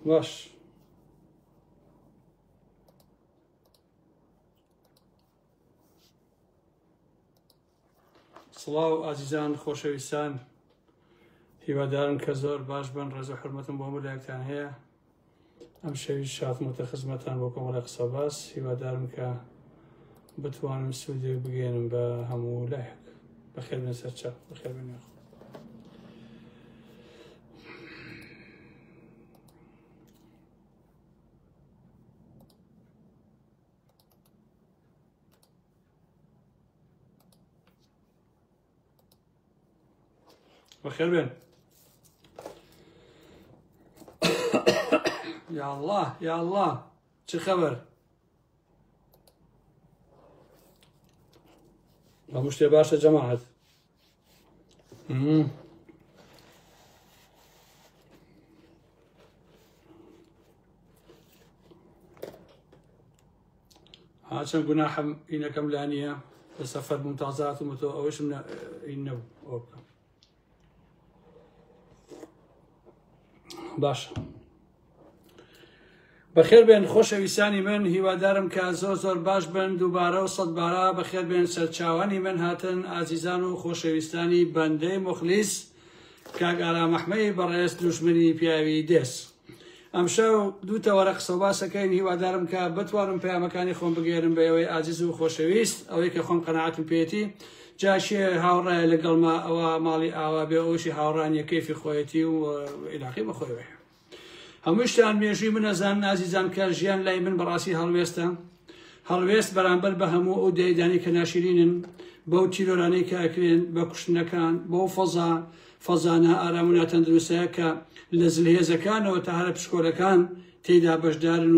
باش سڵاو ئازیزان خۆشەویستان، هیوادارم کە زۆر باش بن. ڕێز و حرمەتم بۆ هەموو لایەکتان هەیە. ئەم شەوی شاتمەتە خزمەتان بۆ کۆمەڵە قسە باس. هیوادارم کە بتوانم سوودێک بگێنم بە هەموو لایەک. بەخێر بن سەرچاو، بەخێر بن یاخۆ. بخير بين. يا الله يا الله، شو خبر؟ مش باشا جماعة. عشان قناحم إنا كملانية لسفر ممتازات ومتو أوش من إنه أوكي. باشە بەخێر بێن خۆشەویستانی من، هیوادارم کە زۆر باش بن. دووبارە و سەدبارە بەخێر بێن سەرچاوانی من هاتن ئازیزان و خۆشەویستانی بەندەی مخلیس کاک ئارام ئەحمەدی بەڕێز دوژمنی پیاوی دێس. ئەمشەو دوو تەوەرە قسە و باسەکەین. هیوادارم کە بتوانم پەیامەکانی خۆم بگێرم بە ئەوەی ئازیز و خۆشەویست، ئەوەی کە خۆم قەناعەتم پێێتی. جاشێ هاوڕایە لەگەڵما ئەوە ماڵی ئاوا بێ، ئەوشی هاوڕانیە کەیفی خۆیەتی و عیلاقی بەخۆیەوەی. هەموو شتان مێژووی منەزان ئازیزان کە ژیان لای من بەڕاستی هەڵوێستە. هەڵوێست بەرامبەر بە هەموو ئەو دەیدانی کە ناشرینن، بەو تیرۆرانەی کە ئەکرێن بە کوشتنەکان، بەو فەزانە ئارام و ناتەندروستەیە کە لە زلهێزەکانەوە تا هەرە پشکۆلەکان تێیدا بەشدارن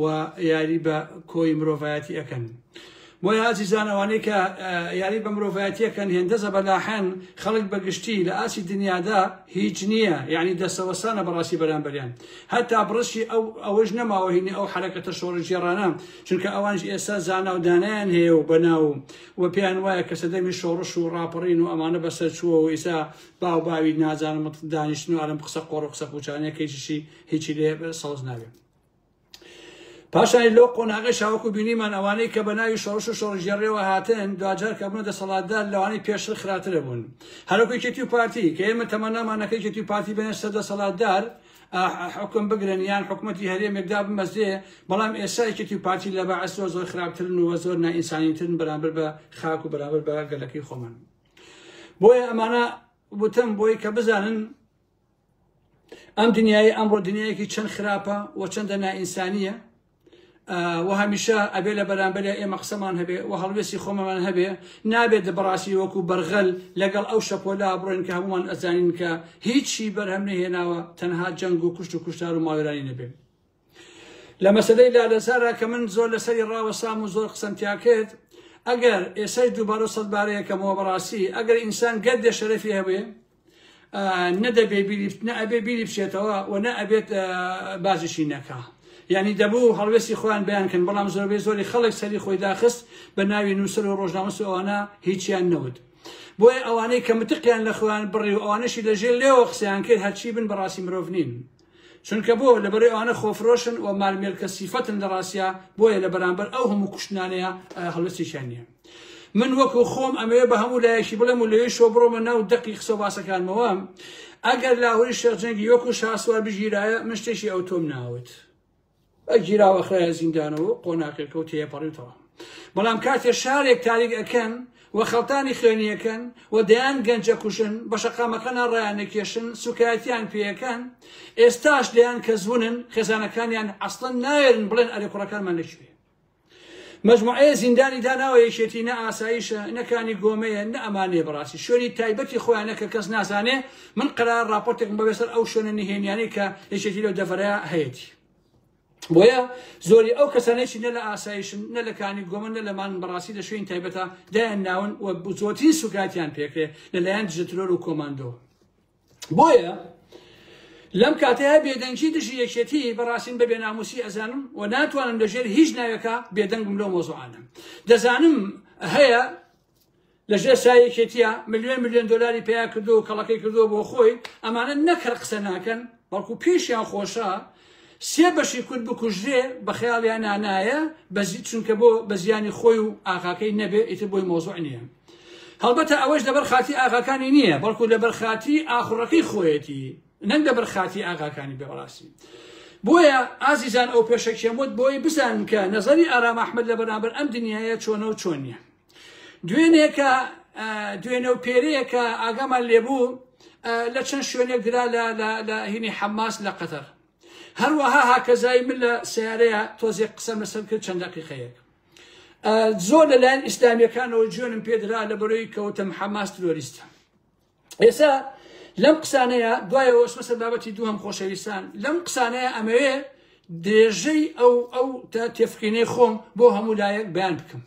و یاری بە کۆی مرۆڤایەتی ئەەکەن. بۆیە ئازیزان ئەوانەی کە یاری بە مرۆڤایەتیەکەن هێندەزە بەلاحەن خەڵک بەگشتی لە ئاسی دنیادا هیچ نییە، یعنی دەستەوەسانە بەڕاستی بەرامبەریان. هەتا بڕشی ئەوەش نەماوە هینی ئەو حرەکەتە شۆڕژێڕانە، چونکە ئەوانش ئێستا زانا و دانایان هەیە و بەناو و پێیان وایە کە سەدەمی شۆڕش و ڕاپەڕین و ئەمانە بەسەر چووە و ئێستا باو باوی نازانم دانیشتن و ئەرم قسە قۆڕ و قسە پوچانەکەیشی هیچی لێ سەڵز نابێت. پاشانی لۆ قۆناغی شاوەکو بینیمان ئەوانەی کە بە ناوی شۆڕش و شۆڕژێڕێەوە هاتن دوجار کە بوونە دەسەڵاتدار لەوانەی پێشتر خراپترە بوون. هەروەکو یەکێتی و پارتی کە ئێمە تەمەنامانەکە یەکێتی و پارتی بنێ سەر دەسەڵاتدار حکم بگرن یان حکومەتی هەرێمێکدا بمەزێ، بەڵام ئێستا یەکێتی و پارتی لە بەعەس زۆر خراپترن و زۆر نائینسانیترن بەرامبەر بە خاک و بەرامبەر بە گەلەکەی خۆمان. بۆیە ئەمانە وتم بۆی کە بزانن ئەم دنیای ئەمڕۆ دنیایەکی چەند خراپە و چەندە نائینسانیە و هەمیشە ئەبێ لە بەرامبەر ئێمە قسەمان هەبێ و هەڵوێستی خۆمەمان هەبێ. نابێت بەڕاستی وەکو بەرغەل لەگەڵ ئەو شەپۆلا بڕێن کە هەمومان ئەزانین کە هیچی بەرهەم نەهێناوە، تەنها جەنگ و کوشت و کوشتار و ماوێرانی نەبێ. لە مەسەلەی لالەزارە کە من زۆر لەسەری ڕاوەسام و زۆر قسەم تیا کرد، ئەگەر ئێسای دووبارە سەدبارەیەکەمەوە بەڕاستی ئەگەر ئینسان گەردێ شەرەفی هەبێ نەدەبێ نەئەبێ بیری بچێتەوە و نەئەبێت بازیشی نەکا. یعنی دەبوو هەڵوێستی خۆیان بەیانکەن، بەڵام زۆربەی زۆری خەڵک سەری خۆی داخست بە ناوی نووسەر و ڕۆژنامەس و ئەوانە هیچیان نەوت. بۆیە ئەوانەی کە متقیان لە خۆیان بڕی و ئەوانەشی لەژێر لێوە قسەیان کرد هەرچی بن بەڕاستی مرۆڤ نین، چونکە بۆ لەبەرەوەی ئەوانە خۆفرۆشن و مالمێلکە سیفەتن لە ڕاستیە، بۆیە لە بەرامبەر ئەو هەموو کوشتنانەیە هەڵوێستیشیان نییە. من وەکو خۆم ئەمەوێ بە هەموو لایەکی بڵێم و لەوێ شۆ بڕۆمە ناو دەقی قسە و باسەکانمەوە، ئەگەر لاهوری شێخجەنگی وەکو شاسوار بژیرایە من شتێکی ئەو تۆم ناوت ئەگیراوە خرایە زیندانەوە قۆناقێکە و تێپەڕێتەوە. بەڵام کاتێ شارێک تاریک ئەکەن و خەڵتانی خوێنیەکەن و دەیان گەنجە کوشن، بە شەقامەکەنە ڕایانەکێشن، سوکایەتیان پێیەکەن، ئێستاش دەیان کە زوونن خێزانەکانیان ئەسڵەن ناوێرن بڵێن ئەرێ کوڕەکانمان لەکوێ. مەجموعەیە زیندانی داناوە یەکێتی نە ئاسایشە نەکانی گۆمەیە نە ئەمانێ بەڕاستی شوێنی تایبەتی خۆیانە کە کەس نازانێ. من قەرار ڕاپۆرتێکم بەبێسەر ئەو شوێنە نهێنیانەی کە یەکێتی لەو دەڤەرەیە هەیەی. بۆیە زۆری ئەو کەسانێکی نە لە ئاسایشن نە لەکانی گۆمە نە لەمان بەڕاستی لە شوێن تایبەتە دایان ناون و زۆرترین سوکاتیان پێکرێ لەلایەن دژەترۆر و کۆماندۆ. بۆیە لەم کاتەیە بێدەنگی دژی یەکێتی بەڕاستین بە بێناموسی ئەزانم و ناتوانم لەژێر هیچ ناوێکە بێدەنگم لەو مۆزوعانە. دەزانم هەیە لەژێر سایەکێتیە ملیۆن دۆلاری پێیا کردو و کەڵەکەی کردووە بۆ خۆی، ئەمانە نەکەر قسە ناکەن بەڵکو پێشیان خۆشە سێ بەشی کورد بکوژرێ بە خەیاڵیان نانایە چونکە بۆ بە زیانی خۆی و ئاغاکەی نەبێ ئیتر بۆی مۆزوع نییە. هەڵبەتە ئەوەش لەبەر خاتی ئاغاکانی نییە، بەڵکو لەبەر خاتی ئاخوڕەکەی خۆیەتی، نەک لەبەر خاتی ئاغاکانی بێڕاستی. بۆیە ئازیزان ئەو پێشەکێموت بۆی بزانن کە نەزەری ئارام ئەحمەد لە بەرامبەر ئەم دنیاە چۆنە و چۆن نییە. دوێنە و پێرەیەکە ئاگامان لێبوو لە چەند شوێنێک درا لە هینی حەماس لە قەتەر. هەروەها هاکەزای من لە سیارەیە تۆزێک قسەم لەسەر کرد چەند دەقیقەیەک. زۆر لەلایەن ئیسلامیەکانەوە جوێنم پێدرا لە بەرەوەی کەوتم حەماس ترۆریستە. ئێستا لەم قسانەیە دوایەوە سمەسەر بابەتی دووهم خۆشەویستان، لەم قسانەیە ئەمەوێ درێژەی ئەو تێفکینەی خۆم بۆ هەموو لایەک بەیان بکەم.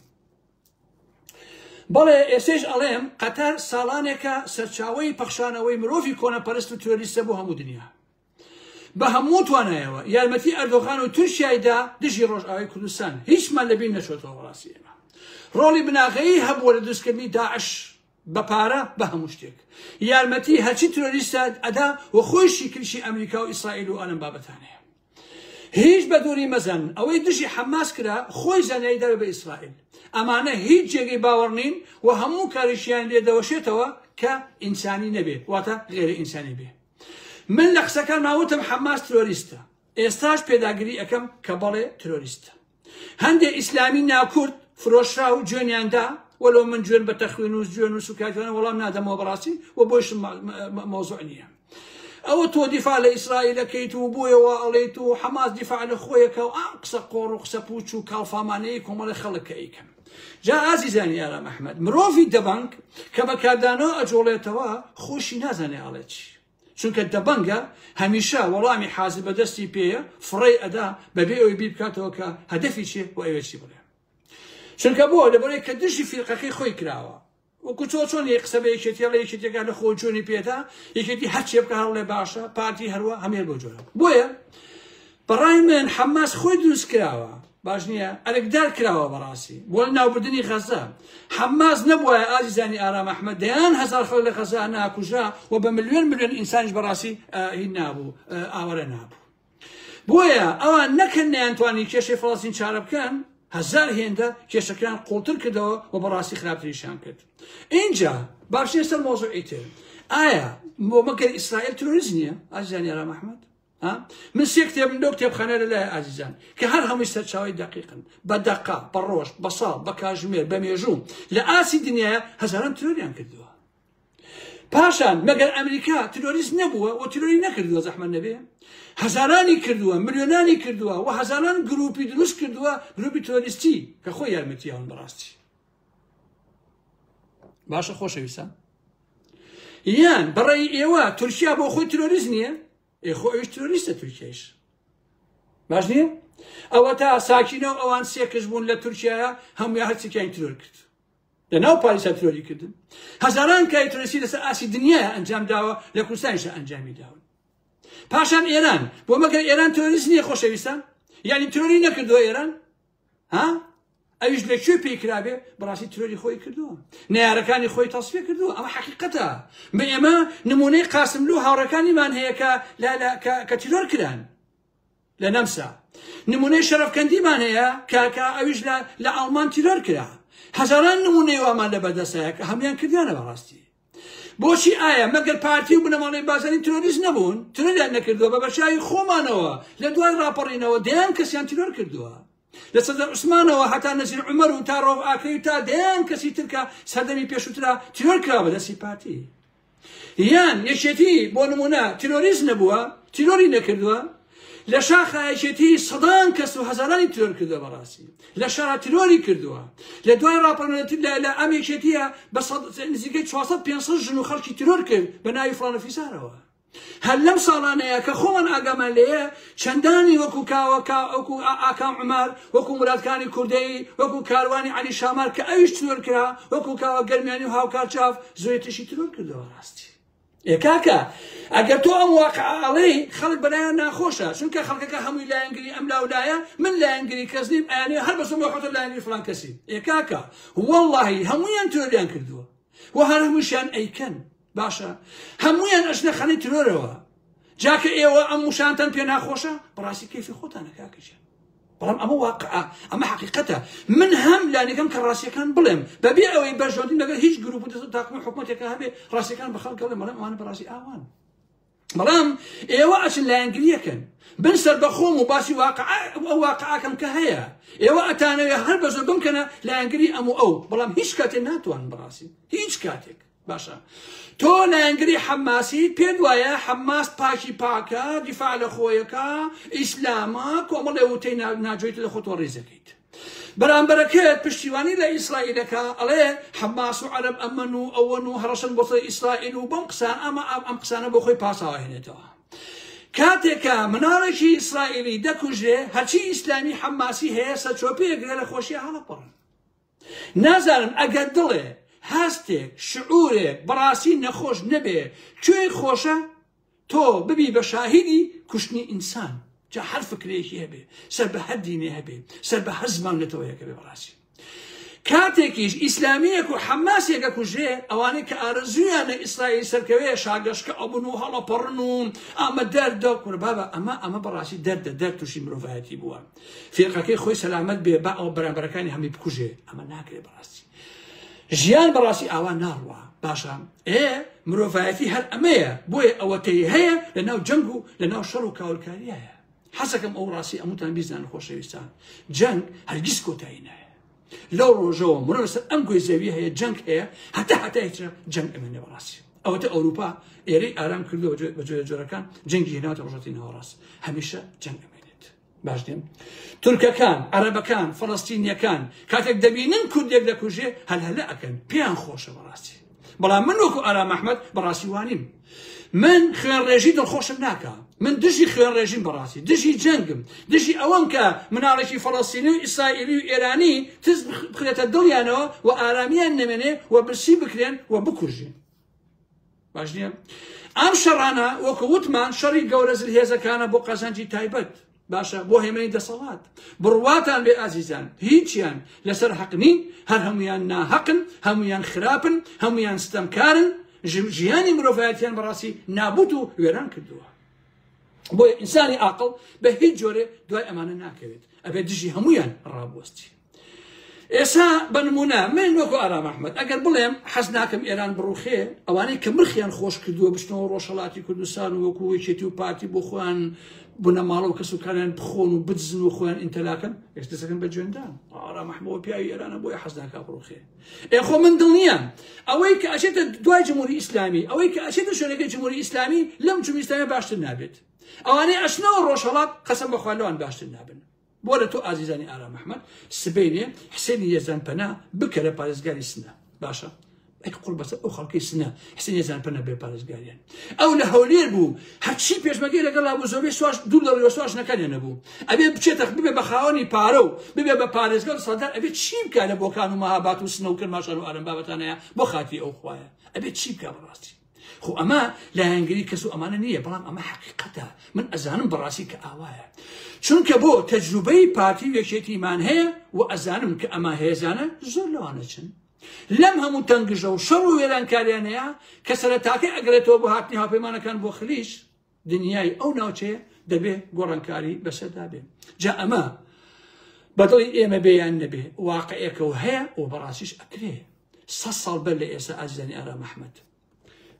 بەڵێ ئێسێش ئەڵێم قەتەر ساڵانێکە سەرچاوەی پەخشانەوەی مرۆڤی کۆنەپەرست و تۆریستە بۆ هەموو دنیا. بە هەموو توانایەوە یارمەتی ئەردۆغان و تورکیایدا دژی ڕۆژئاوای کوردستان هیچمان لەبیر نەچۆتەوە ڕاستی ئێمە. ڕۆڵی بناغەیی هەبووە لە دروستکردنی داعش بە پارە بە هەموو شتێک. یارمەتی هەرچی تۆریستە ئەدا و خۆشی کلیشی ئەمریکا و ئیسرائیل و ئەلەم بابەتانەیە. هیچ بە دووری مەزن ئەوەی دژی حەماس کرا خۆی زانایی دەوێت بە ئیسرائیل. ئەمانە هیچ جێگەی باوەڕ نین و هەموو کاریشیان لێ دەوەشێتەوە کە ئینسانی نەبێت واتە غێرە ئینسانی بێ. من لە قسەکان ماوتم حەماس ترۆریستە، ئێستاش پێداگیری ئەەکەم کە بەڵێ ترۆریستە. هەندێک ئیسلامی ناکورد فرۆشرا و جوێنیاندا وەلو من جوێن بە تەخوێن و جوێن و سوکاتوانە وەڵام نادەمەوە بەڕاستی و بۆشم مۆزوع نییە. ئەوە تۆ دیفاع لە ئیسرائیلەکەیت و بۆیەوە ئەڵێیت و حەماس دیفاع لە خۆیەکە و قسە قۆڕ و قسە پوچ و کاڵفامانەیە کۆمەڵی خەڵکە ئەیکەن. جا ئازیزانی ئارام ئەحمەد مرۆڤی دەبەنگ کە بەکاردانەوە ئەجۆڵێتەوە خۆشی نازانێ ئەڵێ چی. چونکە دەبەنگە هەمیشە وەڵامی حازر بەدەستی پێیە فڕێ ئەدا بەبێ ئەوی بیر بکاتەوە کە هەدەفی چێ و ئەوێ چی بڵێ. چونکە بۆ لەبەرەوەی کە دژی فیرقەکەی خۆی کراوە وەکو چۆن یەک قسە بە یەکێتی لە یەکێتێکا لە خۆ جوێنی پێدا یەکێتی هەرچێ بکە هەڵێ باشە پارتی هەروە هەمێر بۆ جۆرە. بۆیە بەڕای من حەماس خۆی دروست کراوە باش نییە ئەلێکدار کراوە بەڕاستی بۆ ناوبردنی غەزە. حەماس نەبووە ئازیزانی ئارام ئەحمەد دەیان هەزار خەڵک لە غەزە ناکوژرا و بە ملیۆن ئینسانیش بەڕاستی هین نابوو ئاوەرە نابوو. بۆیە ئەوان نەکەن نەیانتوانی کێشەی فەڵەستین چارە بکەن، هەزار هێندە کێشەکان قوڵتر کردەوە و بەڕاستی خراپتریشان کرد. اینجا باشێ سەر مۆزوعی تر ئایا بۆ مەگەر ئیسرائیل ترۆریزم نییە ئازیزانی ئارام ئەحمەد؟ من سێ کتێبم لەو کتێبخانە لەلایە ئازیزان کە هەر هەمووی سەرچاوی دەقیقن بە دەقا بە ڕۆژ بە ساڵ بە کاتژمێر بە مێژوو لە ئاسی دنیاە هەزاران ترۆریان کردووە. پاشان مەگەر ئەمریکا ترۆریست نەبووە و ترۆری نەکردووە زەحمەت نەبێ هەزارانی کردووە ملیۆنانی کردووە و هەزاران گروپی دروست کردووە گروپی ترۆریستی کە خۆی یارمەتیان بەڕاستی. باشە خۆشەویستان یان بەڕێی ئێوە تورکیا بۆ خۆی ترۆریست نییە؟ خۆ ئەوش ترۆریستە تورکیایش باش نییە؟ ئەوە تا ساکینەوە ئەوان سێ کەس بوون لە تورکیایە هەمووی هەرچێکیان ترۆر کرد لە ناو پاریسا ترۆری کردن. هەزاران کاری ترۆریستی لەسەر ئاسی دنیایە ئەنجام داوە لە کوردستانیشە ئەنجامی داون. پاشان ئێران بۆ مەگەر ئێران ترۆریست نییە خۆشەویستان؟ یعنی ترۆری نەکردووە ئێران؟ ئەویش لەکوێ پێی کرابێ بەڕاستی ترۆری خۆی کردووە نەیارەکانی خۆی تەسفیە کردووە. ئەمە حەقیقەتە. بە ئێمە نمونەی قاسملو هاوڕەکانیمان هەیە کە تیرۆر کران لە نەمسا. نمونەی شەرەفکەندیمان هەیە کە ئەویش لە ئەڵمان تیرۆر کرا. هەزاران نمونەی وامان لە بەردەستەیە کە هەمویان کردیانە بەڕاستی. بۆچی ئایا مەگەر پارتی و بنەماڵی بازاری ترۆریست نەبوون ترۆریان نەکردووە بە بەشایی خۆمانەوە لە دوای ڕاپەڕینەوە دەیان کەسیان تیرۆر کردووە. لە سەردەم عوسمانەوە هەتا نەزیر عومەر و تا ڕۆڤ ئاکەی و تا دەیان کەسی ترکە سەردەمی پێشووترا تیرۆر کرا بەدەستی پارتی. یان یەکێتی بۆ نمونە تیرۆریست نەبووە تیرۆری نەکردووە لە شاخە یەکێتی سەدان کەس و هەزارانی تیرۆر کردووە بەڕاستی لە شارە تیرۆری کردووە. لە دوای ڕاپەڕینەوەتی لە ئەم یەکێتیە بە نزیکەی 400-500 ژن و خەڵکی تیرۆر کرد بە ناوی فڵانە فیسارەوە. هەر لەم ساڵانەیە کە خۆمان ئاگامان لێیە چەندانی وەکو ئاکام عومەر وەکو مرادکانی کوردەی وەکو کاروانی عەلی شامار کە ئەویش ترۆر کرا وەکو کاوە گەرمیانی و هاوکار چاف زۆرێتیشی ترۆر کردەوە ڕاستی. کاکە ئەگەر تۆ ئەم واقعەڵەی خەڵک بەلایەن ناخۆشە چونکە خەڵکەکە هەمووی لایەنگری ئەم لاولایە من لایەنگری کەس نیم ئەیانێ هەر بەسم بەخۆتە لایەنگری فڵان کەسی. کاکە وەڵڵاهی هەموویان ترۆریان کردووە و هەر هەمووشیان ئەیکەن باشە هەموویان ئەچنە خانەی ترۆرەوە جاکە ئێوە ئەم موشانتان پێ ناخۆشە بەڕاستی کەیفی خۆتانە کاکەجان بەڵام ئەمە واقعە ئەمە حقیقەتە من هەم لانێکم کە ڕاستیەکان بڵێم بەبێ ئەوەی بەژۆندین لەگەڵ هیچ گروپ تاکم حکومەتێکە هەبێ ڕاستیەکان بە خەڵک گەڵێ مەڵێم ئەوانە بەڕاستی ئاوان بەڵام ئێوە ئەچن لایەنگریەکەن بن سەر بەخۆم و باسی ئەو واقعاکەم کە هەیە ئێوە ئەتانەوێ هەر بەزۆر بمکەنە لایەنگری ئەم و ئەو بەڵام هیچ کاتێک ناتوانن بەڕاستی هیچ کاتێک باشە تۆ لایەنگری حەماسی پێت وایە حەماس پاکی پاکە دیفاع لە خۆیەکە ئیسلامە کۆمەڵێ وتەی ناجۆیت لە خۆتۆ ڕێزەکەیت بەرامبەرەکەت پشتیوانی لە ئیسرائیلەکە ئەڵێ حەماس و عەرەب ئەمن و ئەوەن و هەڕەشن بۆ ئیسرائیل و بەم قسان ئەم قسانە بۆ خۆی پاساوە هێنێتەوە کاتێکە مناڵێکی ئیسرائیلی دەکوژێ هەرچی ئیسلامی حەماسی هەیە سەرچۆپەیەگرێ لە خۆشیە هەڵەپەڕن نازانم ئەگەر دڵێ هەستێک شعورێک بەڕاستی نەخۆش نەبێ کوێی خۆشە تۆ ببی بە شاهیدی کوشتنی ئینسان جا هەر فکرێکی هەبێ سەر بە هەر دینێ هەبێ سەر بە هەر زمان لەتەوە یەکە بێ بەڕاستی کاتێکیش ئیسلامیەک و حەماسێکە کوژێ ئەوانەی کە ئارەزویانە ئیسرائیل سەرکەوێ شاگەشکە ئەبن و هەڵەپەڕن و ئەمە دەردە کوڕ بابە ئەمە بەڕاستی دەردە تووشی مرۆڤایەتی بووە فێرقەکەی خۆی سەلامەت بێ با ئەو بەرامبەرەکانی هەمی بکوژێ ئەمە ناکرێت بەڕاستی ژیان بەڕاستی ئاوا ناڕوە باشە مرۆڤایەتی هەر ئەمەیە بۆیە ئەوەتەی هەیە لەناو جەنگ و لەناو شەڕ و کاولکاریایە حەزەکەم ئەو ڕاستی ئەموتان بیزانن خۆشەویستان جەنگ هەرگیز کۆتایی نایە لەو ڕۆژەوە مرۆڤ سەر ئەم گوێ زەوی هەیە جەنگ هەیە هەتا هیچ جەنگ ئەمێنێ بەڕاستی ئەوەتە ئەوروپا ئێرەی ئارام کردووە بە جۆرەکان جەنگی هێناوەتە ڕۆژەتی ناوەڕاست هەمیشە جەنگ ئەمێنێت باش دێم تورکەکان عەرەبەکان فەڵەستینیەکان کاتێک دەبینن کوردێک دەکوژێ هەلهەلە ئەکەن پێیان خۆشە بەڕاستی بەڵام من وەکو ئارام ئەحمەد بەڕاستی وانیم من خوێن ڕێژی دڵخۆشم ناکە من دژی خوێن ڕێژیم بەڕاستی دژی جەنگم دژی ئەوەم کە مناڵێکی فەڵەستینی و ئیسرائیلی و ئێرانی تز بخرێتە دڵیانەوە و ئارامیان نەمێنێ و برسی بکرێن و بکوژێن باش نییە ئەم شەڕانە وەکو وتمان شەڕی گەورە زلهێزەکانە بۆ قەزانجی تایبەت باشە بۆ هێمەی دەسەڵات بڕواتان بێ ئازیزان هیچیان لەسەر حەق نین هەر هەمویان ناحەقن هەمویان خراپن هەمویان ستەمکارن ژیانی مرۆڤایەتیان بەڕاستی نابوت و وێران کردووە بۆیە ئینسانی عاقڵ بە هیچ جۆرێ دوای ئەمانە ناکەوێت ئەبێ دژی هەمویان ڕابوەستی ئێستا بە نمونە من وەکو ئارام ئەحمەد ئەگەر بڵێم حەز ناکەم ئێران بڕوخێ ئەوانەی کە مرخیان خۆش کردووە بچنەوە ڕۆژهەڵاتی کوردستان و وەکو وەکێتی و پارتی بۆ خۆیان بوونە ماڵە و کەس و کاریان بخۆن و بجزن و خۆیان ئینتەلاکەن دەستەکەن بە جوێندان ئارام ئەحمەد پیاوی ئێرانە بۆیە حەز ناکا بڕوخێ خۆ من دڵنیام ئەوەی کە ئەچێتە دوای جمهوری ئیسلامی ئەوەی کە ئەچێتە شوێنەکەی جمهوری ئیسلامی لەم جمهوری ئیسلامی باشتر نابێت ئەوانەی ئەچنەوە ڕۆژهەڵات قەسەم بەخوا لەوان باشتر نابن بۆ لە تۆ ئازیزانی ئارام ئەحمەد سبەینێ حسێنی یەزان پەنا بکە لە پارێزگاری سنە باشە قوڵ بەسەر ئەو خەڵکی سنە حسێن یەزان پەنا بێ پارێزگاریان ئەو لە هەولێر بوو هەرچی پێشمەگەی لەگەڵ بوو زۆربەی سواش دوو لە سواش نەکەنێ نەبوو ئەبێ بچێتە ببێ بە خاوەنی پارە و ببێ بە پارێزگار سەڵدار ئەبێ چی بکە لە بۆکان و مەهابات و سنە و کرماشان و ئارەم بابەتانەیە بۆ خاتی ئەو خوایە ئەبێ چی بکە بەڕاستی خۆ ئەمە لایەنگری کەس و ئەمانە نییە بەڵام ئەمە حەقیقەتە من ئەزانم بەڕاستی کە ئاوایە چونکە بۆ تەجروبەی پارتی وێکێتیمان هەیە و ئەزانم کە ئەمە هێزانە زۆر لەوانە چن لەم هەموو تەنگژە و شەڕ و وێرانکاریانەیە کە سەرەتاکەی ئەگرێتەوە بۆ هاتنی هاوپەیمانەکان بۆ خلیش دنیای ئەو ناوچەیە دەبێ گۆڕانکاری بەسەردا بێ جا ئەمە بەدڵی ئێمە بێیان نەبێ واقعەکە و هەیە و بەڕاستیش ئەکرێ 100 ساڵ بەر لە ئێستا ئازیزانی ئارام ئەحمەد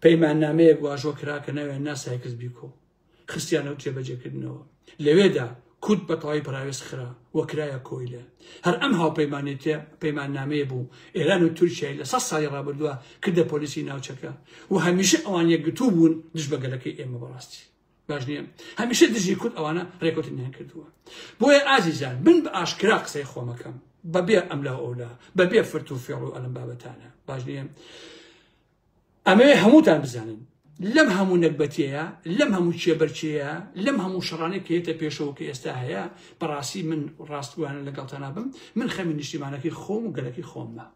پەیماننامەیەک واژۆ کرا کە ناوێن ناسای کەسبیکۆ خستیانە و جێبەجێکردنەوە لەوێدا کورد بە تەواوی پراوێز خرا وەکرایە کۆیلە هەر ئەم هاوپەیمانێتە پەیماننامەیە بوو ئێران و تورکیای لە 100 ساڵی ڕابردووە کردە پۆلیسی ناوچەکە و هەمیشە ئەوان یەکگرتوو بوون دژ بە گەلەکەی ئێمە بەڕاستی باش نییە هەمیشە دژی کورد ئەوانە ڕێکوتنیان کردووە بۆیە ئازیزان بن بە ئاشکرا قسەی خۆمەکەم بەبێ ئەملا ئەولا بەبێ فرت و فێڵ و ئەلەم بابەتانە باش نییە ئەمەوێ هەمووتان بزانن لەم هەموو نەکبەتیەیە لەم هەموو چێبەرچەیە لەم هەموو شەڕانەی کە هێتە پێشەوە کە ئێستا هەیە بەڕاستی من ڕاستگویانە لەگەڵتان بم من خەمی نیشتیمانەکەی خۆم و گەلەکەی خۆممە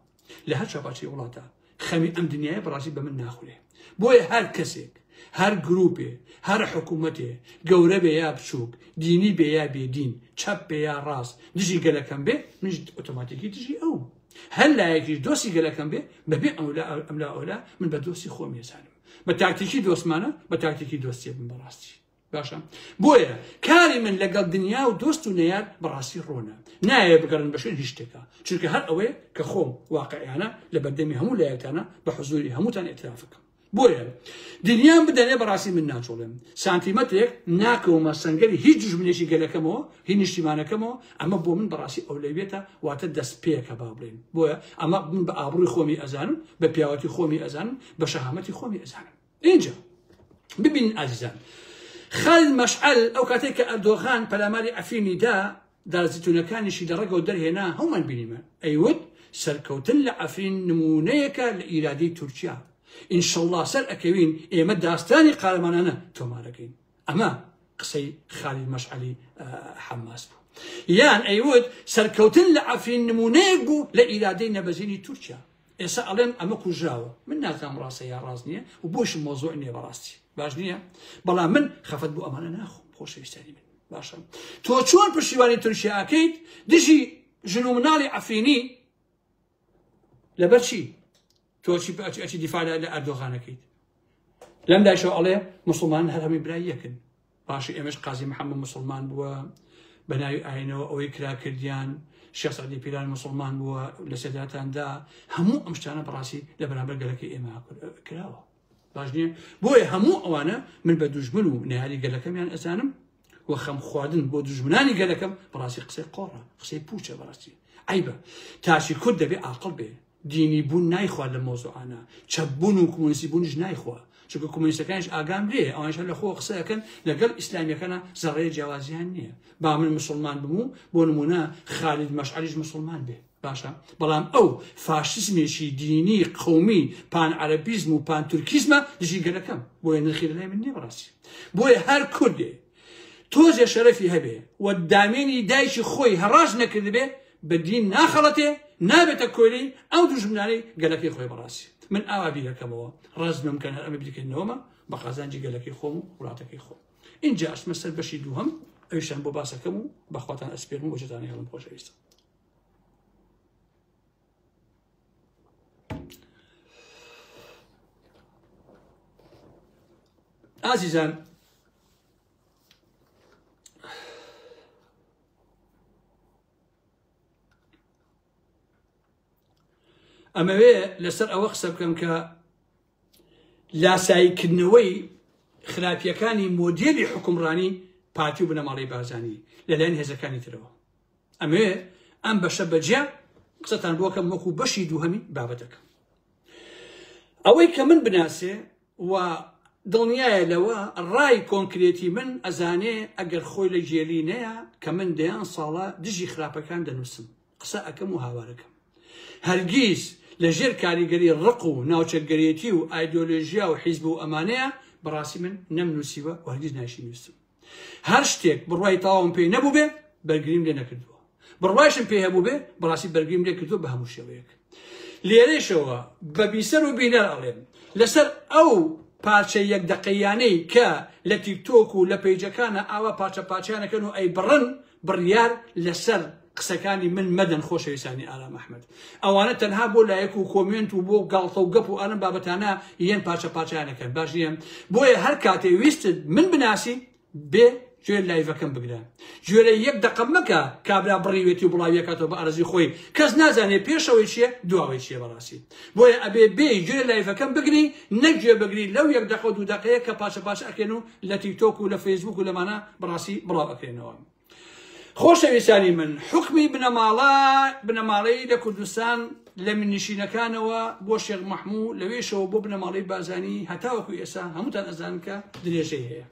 لە هەر چاپاچی وڵاتە خەمی ئەم دنیاە بەڕاستی بە من ناخورێ بۆیە هەر کەسێک هەر گروپێ هەر حکوومەتێ گەورە بێ یا بچووک دینی بێ یا بێدین چەپ بێ یا ڕاست دژی گەلەکەم بێ منش ئۆتۆماتیکی دژی ئەو هەر لایەکیش دۆستی گەلەکەم بێ بەبێ ئەملا ئەولا من بە دۆستی خۆم ێزانم بە تاکتیکی دۆستمانە بە تاکتیکی دۆستیە بن بەڕاستی باشە بۆیە کاری من لەگەڵ دنیا و دۆست و نەیار بەڕاستی ڕۆنە نایە بگەڕن بە شوێن هیچ شتێکە چونکە هەر ئەوەیە کە خۆم واقعیانە لە بەردەمی هەموو لایەکانە بە حوزوری هەمووتان ئێترافەکەم بۆیە دنیام بدەنێ بەڕاستی من ناچۆڵێم سانتیمەترێک ناکەومە سەنگەری هیچ دژمنێکی گەلەکەمەوە هیچ نیشتیمانەکەمەوە ئەمە بۆ من بەڕاستی ئەو لەوێتە واتە دەست پێکە با بڵێن بۆیە ئەمە من بە ئابڕووی خۆمی ئەزانم بە پیاوەتی خۆمی ئەزانم بە شەهامەتی خۆمی ئەزانم اینجا ببین ئازیزان خالد مەشعەل ئەو کاتێک کە ئەردۆغان پەلاماری ئەفینی دا دارزیتونەکانیشی دەڕێگەوە دەرهێنا هەمومان بینیمە ئەیوت سەرکەوتن لە ئەفرین نمونەیەکە لە ئیرادی تورکیا ئینشەڵڵا سەر ئەکەوین ئێمە داستانی قارەمانانە تۆمارەکەین ئەمە قسەی خالد مەشعەلی حەماس بوو یان ئەیوت سەرکەوتن لە ئەفرین نمونەیەک بوو لە ئیرادەی نەبەزینی تورکیا ئێستا ئەڵێن ئەمە کوژراوە من نازانم ڕاستە یا ڕاست نییە و بۆشم مۆزوع نییە بەڕاستی باش نییە بەڵام من خەفەت بۆ ئەمانە ناخۆم خۆشەویستانی من باشە تۆ چۆن پشتیوانی تورکیا ئەکەیت دژی ژن و مناڵی ئەفرینی لەبەر چی تۆ چی دیفاع لە ئەردۆغانەکەیت لەم دایشەوە ئەڵێ مسلمان هەر هەمی برای یەکن باشی ئێمەش قازی محەممەد مسلمان بووە بە ناوی ئاینەوە ئەوەی کراکردیان شێخ سەعدی پیران مسلمان بووە لە سەداتاندا هەموو ئەم شتانە بەڕاستی لە بەرامبەر گەلەکەی ئێمە کراوە باش نییە بۆیە هەموو ئەوانە من بە دوژمن و نەیاری گەلەکەمیان ئەزانم و خەم خواردن بۆ دوژمنانی گەلەکەم بەڕاستی قسەی قۆڕە قسەی پوچە بەڕاستی عیبە تاشی کورد دەبێ عاقڵ بێ دینی بوون نایخواد لە مۆزوعانە چەپبوون و کۆمونیستی بوونیش نایخوا چونکە کۆمونیستەکانیش ئاگام لێ ئەوانش لە خۆ قسەکەن لەگەڵ ئیسلامیەکانە زەڕێ جیاوازیان نییە با من مسلمان بموو بۆ نمونە خالد مەشعەلیش مسلمان بێ باشە بەڵام ئەو فاشیزمێکی دینی قەومی پان عەرەبیزم و پان تورکیزمە دژی گەلەکەم بۆیە نرخی لەلای من نییە بەڕاستی بۆیە هەر کوردێ تۆزێ شەرەفی هەبێ و دامێنی دایکی خۆی هەڕاش نەکردبێ بە دین ناخەڵەتێ نابێتە کۆیلی ئەو دوژمنانەی گەلەکەی خۆی بەڕاستی من ئاوا بیرەکەمەوە ڕزمم کە ئەمە بریکردنەوەمە بە قازانجی گەلەکەی خۆم و وڵاتەکەی خۆم اینجا ئەچمە سەر بەشی دووهەم ئەویشان بۆ باسەکەم و بەخواتان ئەسپێرم و بۆچەتانی هەڵم خۆشەویستە ئازیزان ئەمەوێ لەسەر ئەوە قسە بکەم کە لاساییکردنەوەی خراپیەکانی مۆدێلی حکومڕانی پارتی و بنەماڵی بارزانی لەلایەن هێزەکانی ترەوە ئەمەوێ ئەم بەشە بەجێ قسەتان بۆکەم وەکو بەشی دووهەمی بابەتەکەم ئەوەی کە من بناسێ و دڵنیایە لەوە ڕای کۆنکرێتی من ئەزانێ ئەگەر خۆی لە ژێری نەیە کە من دەیان ساڵە دژی خراپەکان دەنووسم قسە ئەەکەم و هاوارەکەم هەرگیز لە ژێر کاریگەری ڕق و ناوچەکگەرێتی و ئایدۆلۆژیا و حیزب و ئەمانەیە بەڕاستی من نەمنووسیوە و هەرگیز ناشی نووسم هەر شتێک بڕوای تاوام پێی نەبوو بێ بەرگریم لێ نەکردووە بڕوایشم پێ هەبوو بێ بەڕاستی بەرگریم لێ کردووە بە هەموو شێوەیەک لێرەشەوە بە بیسەر و بینەر ئەڵێم لەسەر ئەو پارچە یەک دەقەیانەی کە لە تیکتۆک و لە پەیجەکانە ئاوا پارچە پارچیانەکەن و ئەی بڕن بڕیار لەسەر قسەکانی من مەدەن خۆشەویستانی ئارام ئەحمەد ئەوانە تەنها بۆ لایەک و کۆمنت و بۆ گاڵتە و گەپ و ئەم بابەتانە یەن پارچە پارچیانەکەن باش نییە بۆیە هەر کاتێ ویستت من بناسی بێ گوێ لایڤەکەم بگرە گوێرە یەک دەقە مەکە کابرا بڕیوێتی و بڵاویەکاتەوە بە ئەرزی خۆی کەس نازانێت پێشەوەی چییە دواوەی چییە بەڕاستی بۆیە ئەبێ بێ گوێ لایڤەکەم بگری نەکگوێ بگری لەو یەک دەقە و دوو دەقەیە کە پاشە پاش ئەکەن و لە تیکتۆک و لە فەیسبوک و لەمانە بەڕاستی بڵاو ئەکرێنەوە خۆشەویستانی من حکمی بنەماڵەی لە کوردستان لە منیشینەکانەوە بۆ شێخ مەحموود لەوێشەوە بۆ بنەماڵەی بازانی هەتاوەکو ئێستا هەمووتان ئەزانن کە درێژەی هەیە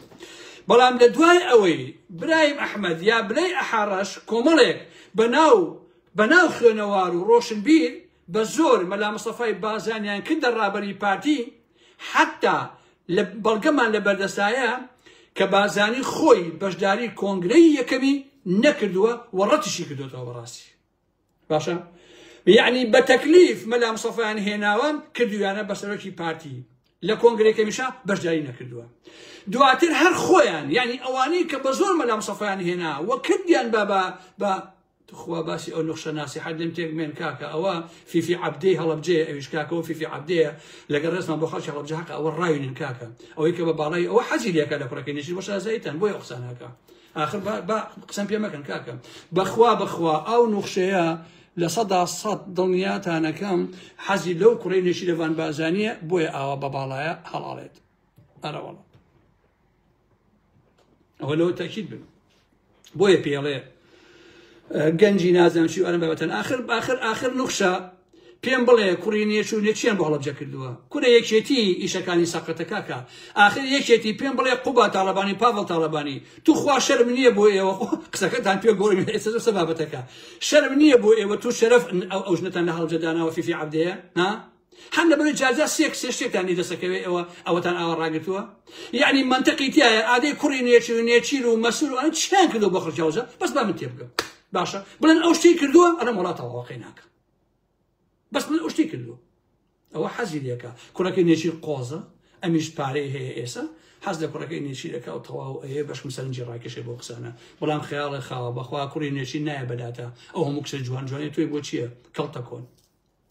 بەڵام لە دوای ئەوەی برایم ئەحمەد یا برای ئەحاڕەش کۆمەڵێک بەناو خوێنەوار و ڕۆشنبیر بە زۆر مەلا مستەفای بازانیان کردە ڕابەری پارتی حتا لە بەڵگەمان لە بەردەستایە کە بازانی خۆی بەشداری کۆنگرەی یەکەمی نەکردووە و ڕەتیشی کردوێتەوە بەڕاستی باشە یعنی بە تەکلیف مەلا مستەفایان هێناوە کردویانە بەسەرۆکی پارتی لە کۆنگرێکەمیشە بەشداری نەکردووە دواتر هەر خۆیان یعنی ئەوانەی کە بە زۆر مەلا مستەفایان هێنا و کردیان بە تخوا باسي أو نخشى ناسي حد لم تيك من كاكا أو في عبدي هلبجي أيش كاكا أو في عبدي لقى رسمه بخارش هلبجي حكا أو الراين كاكا أو يكبر بالي أو حزي ليك هذا كركين يشيل وش زيتان بوي أقسان هكا آخر با قسم بيا مكان كاكا بخوا أو نخشيا لصدى صد دنيات أنا كم حزي لو كرين يشيل فان بازانية بوي أو ببالايا هلاليت أنا والله أو لو تأكيد بنا بوي بيالي گەنجی نازانم چی ئەرم بەبەتەن آخر نوخشە پێم بڵێ کوڕی نێچوو نێچیان بۆ هەڵەبجە کردووە کورە یەکێتی ئیشەکانی سەقەتە کاکە آخر یەکێتی پێم بڵێ قوبا تاڵەبانی پاڤڵ تاڵەبانی تو خوا شەرم نییە بۆ ئێوە قسەکەتان پێ گۆڕی ئێستا سەبابەتەکە شەرم نییە بۆ ئێوە تو شەرەف ئەو ژنەتان لە هەڵبجەدانەوە فیفی عەبدەیە هەم لەبەر جازا سێ شتێکتانی دەسەکەوێ ئەوەتان ئاوا ڕاگرتووە یعنی منتەقی تایە ئادەی کوڕی نێچیر و مەسوول ئەوان چیان کردو بۆ خەڵکیاوزە بەس با من تێ بگەم باشە بڵێن ئەو شتی کردووە ئەرە وڵاتەوە واقعی ناکە بەس بڵێن ئەو شتی کردووە ئەوە حەزی لێکە کوڕەکەی نێچیر قۆزە ئەمیش پارەی هەیە ئێستا حەز لە کوڕەکەی نێچیرەکە و تەواو ئەیە بەشم سەرنجی ڕاکێشێ بۆ قسانە بەڵام خەیاڵی خاوە بەخوا کوڕی نێچیر نایە بەداتە ئەو هەموو کچە جوان جوانی توی بۆ چییە کەڵتە کۆن